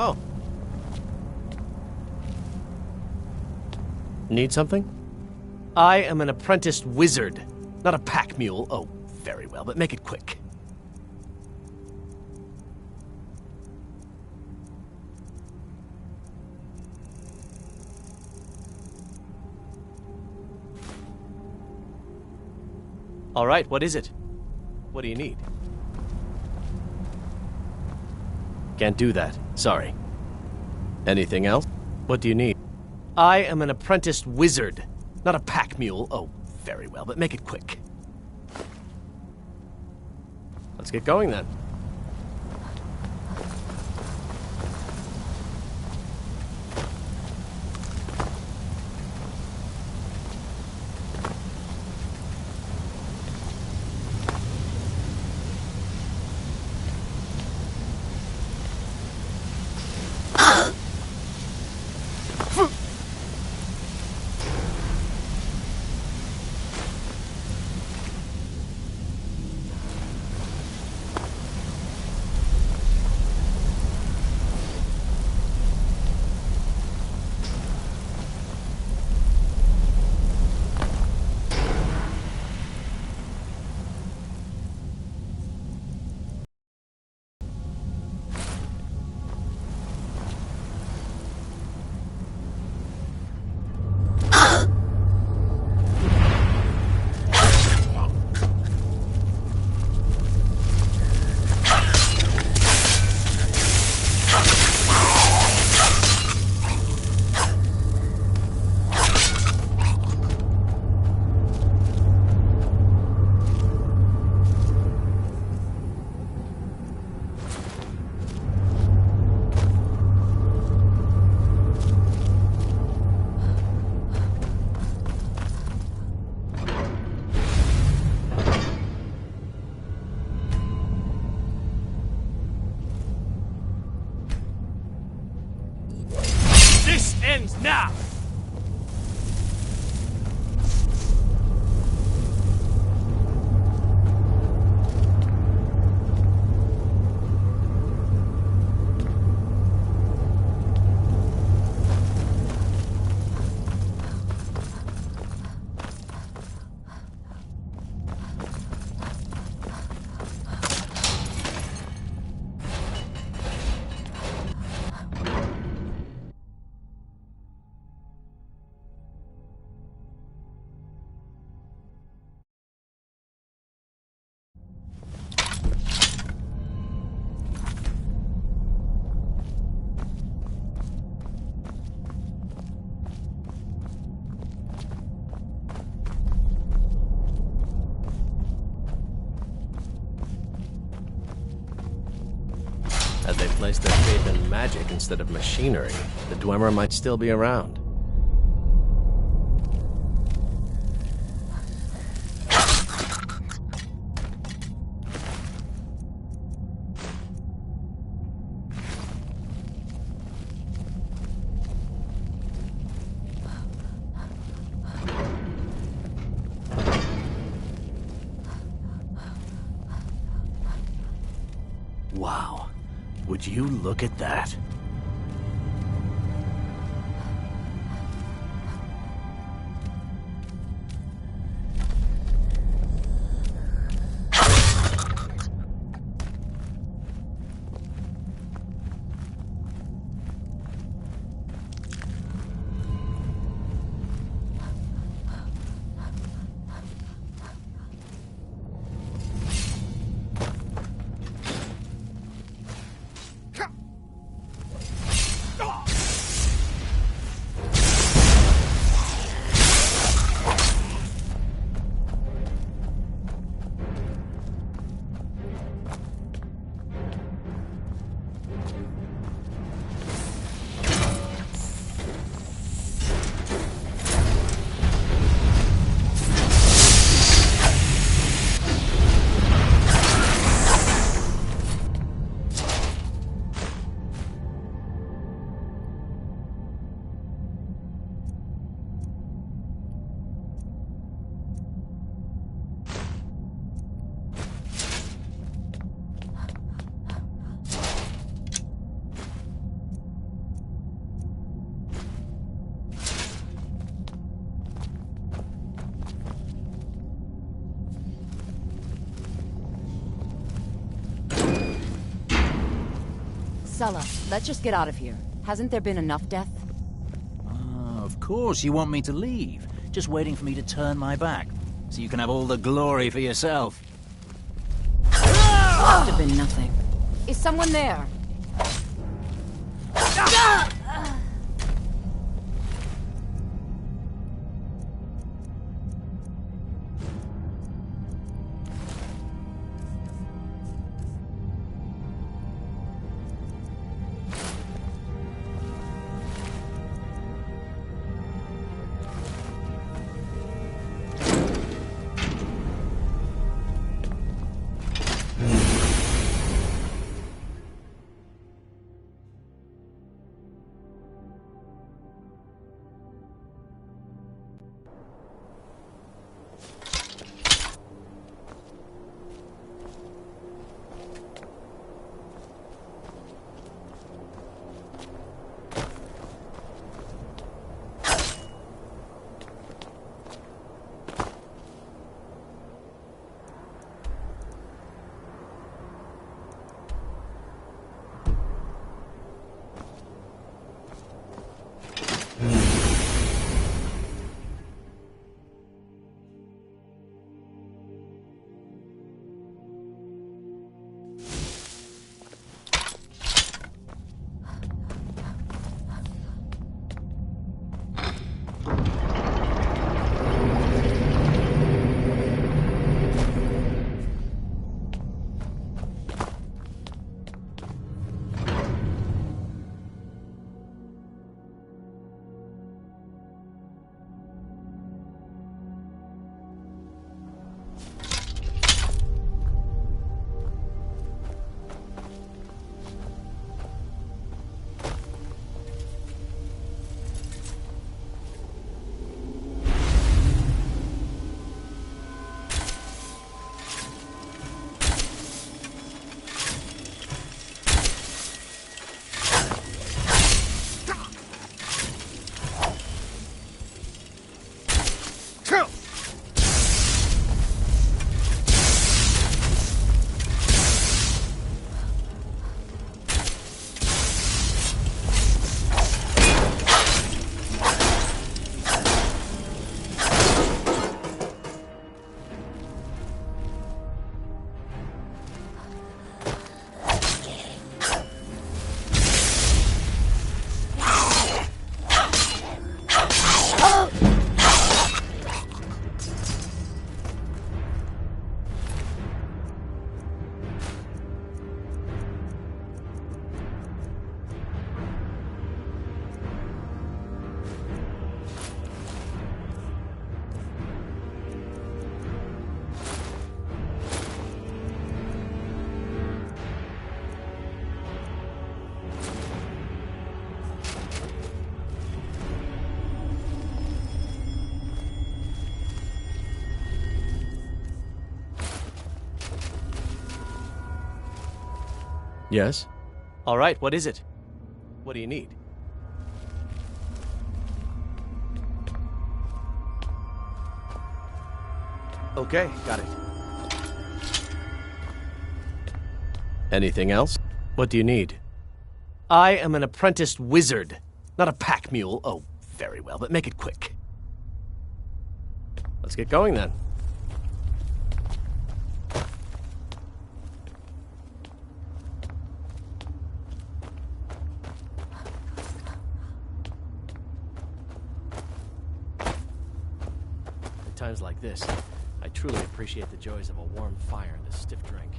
Oh. Need something? I am an apprenticed wizard, not a pack mule. Oh, very well, but make it quick. All right, what is it? What do you need? Can't do that. Sorry. Anything else? What do you need? I am an apprenticed wizard, not a pack mule. Oh, very well, but make it quick. Let's get going then. Ends now! Had they placed their faith in magic instead of machinery, the Dwemer might still be around. Wow. Would you look at that? Sella, let's just get out of here. Hasn't there been enough death? Ah, of course you want me to leave. Just waiting for me to turn my back, so you can have all the glory for yourself. Must have been nothing. Is someone there? Yes? All right, what is it? What do you need? Okay, got it. Anything else? What do you need? I am an apprenticed wizard, not a pack mule. Oh, very well, but make it quick. Let's get going then. At times like this, I truly appreciate the joys of a warm fire and a stiff drink.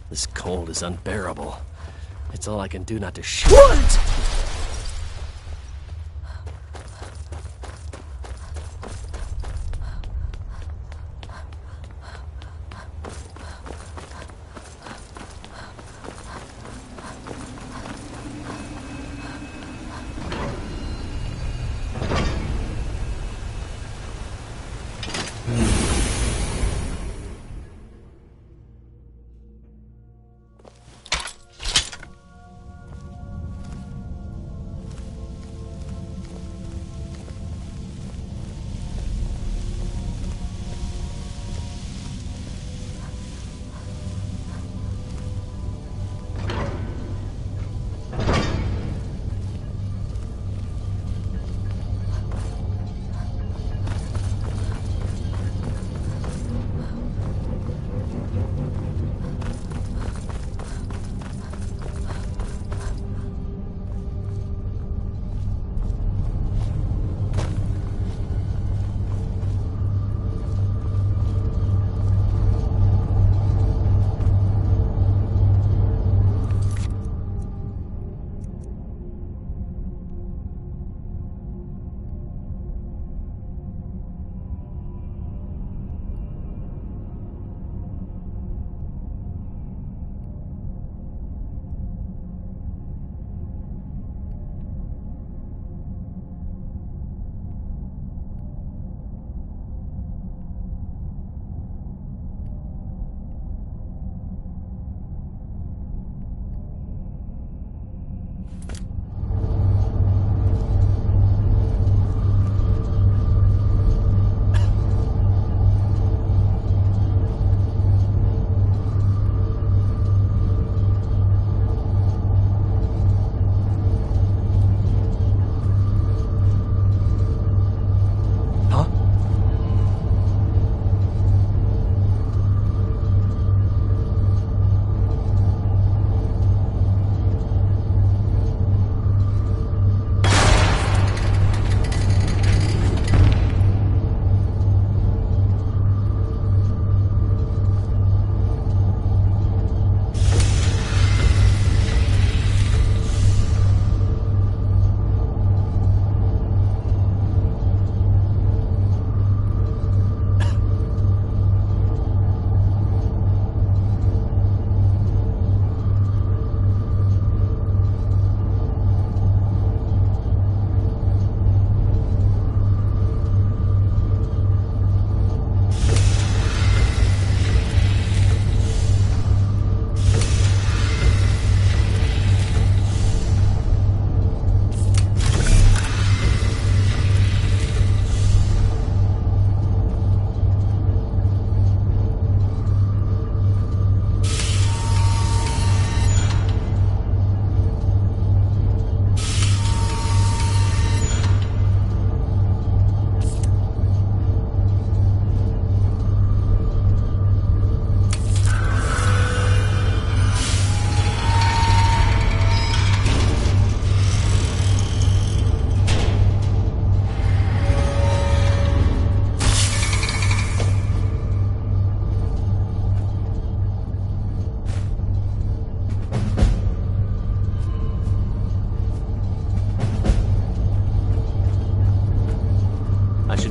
This cold is unbearable. It's all I can do not to shoot. What?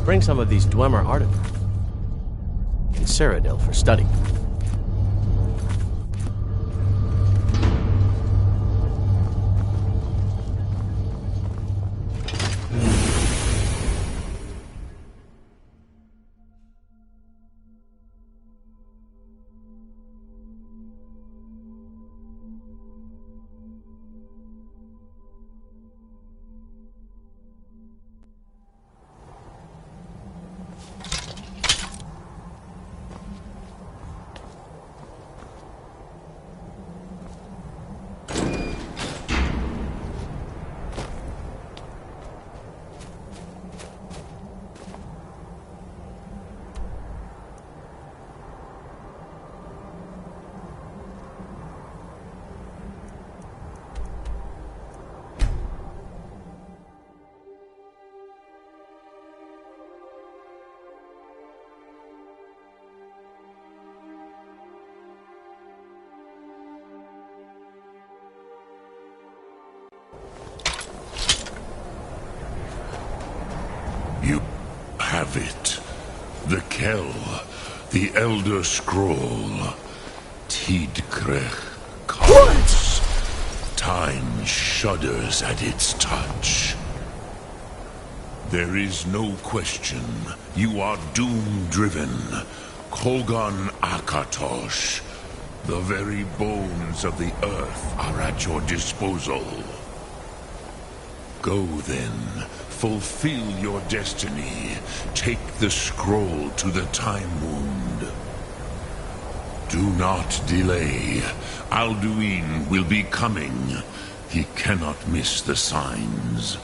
Bring some of these Dwemer artifacts in Cyrodiil for study. of it. The Kell, the Elder Scroll. Tidkrech comes. Time shudders at its touch. There is no question. You are doom-driven. Kogan Akatosh. The very bones of the earth are at your disposal. Go then. Fulfill your destiny. Take the scroll to the Time Wound. Do not delay. Alduin will be coming. He cannot miss the signs.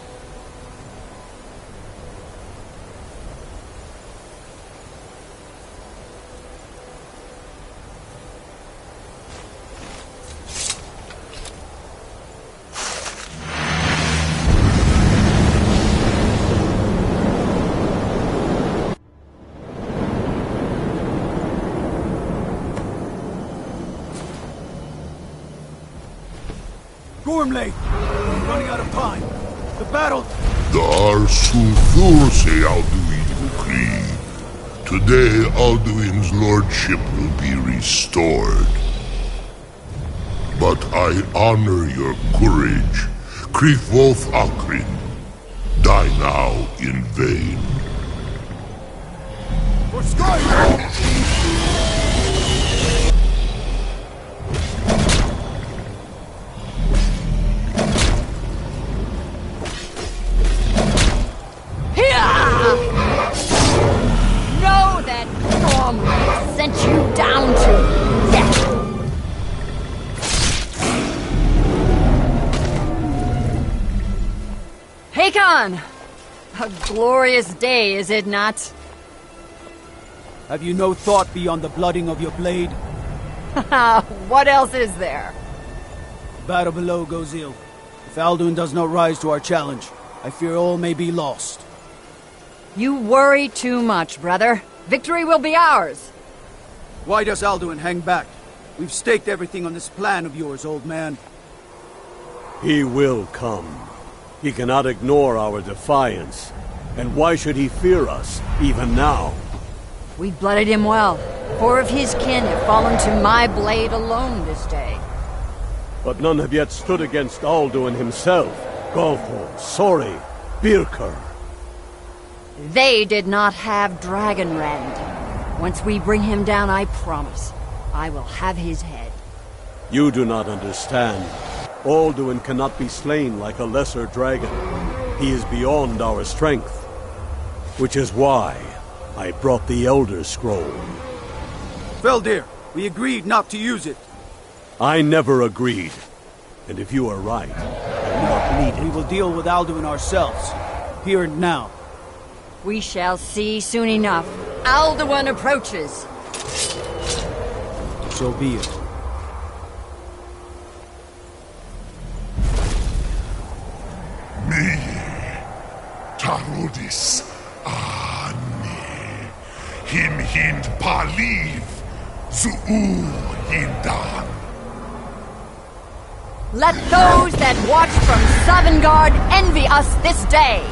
Gormley! We're running out of time. The battle... Dar Sulthurse Alduin Ukri. Today Alduin's lordship will be restored. But I honor your courage. Krithwolf Akrin. Die now in vain. For Skyrim! Know that Gormley sent you down to death! Hakon! A glorious day, is it not? Have you no thought beyond the blooding of your blade? What else is there? The battle below goes ill. If Alduin does not rise to our challenge, I fear all may be lost. You worry too much, brother. Victory will be ours. Why does Alduin hang back? We've staked everything on this plan of yours, old man. He will come. He cannot ignore our defiance. And why should he fear us, even now? We blooded him well. 4 of his kin have fallen to my blade alone this day. But none have yet stood against Alduin himself. Golthor, Sori, Birker. They did not have Dragonrend. Once we bring him down, I promise, I will have his head. You do not understand. Alduin cannot be slain like a lesser dragon. He is beyond our strength. Which is why I brought the Elder Scroll. Veldir, we agreed not to use it. I never agreed. And if you are right, I will not need it. We will deal with Alduin ourselves. Here and now. We shall see soon enough. Alduin approaches. So be it. Me, Tarudis, Ani, Him Hind Paliv, Zuu Hindan. Let those that watch from Sovngarde envy us this day.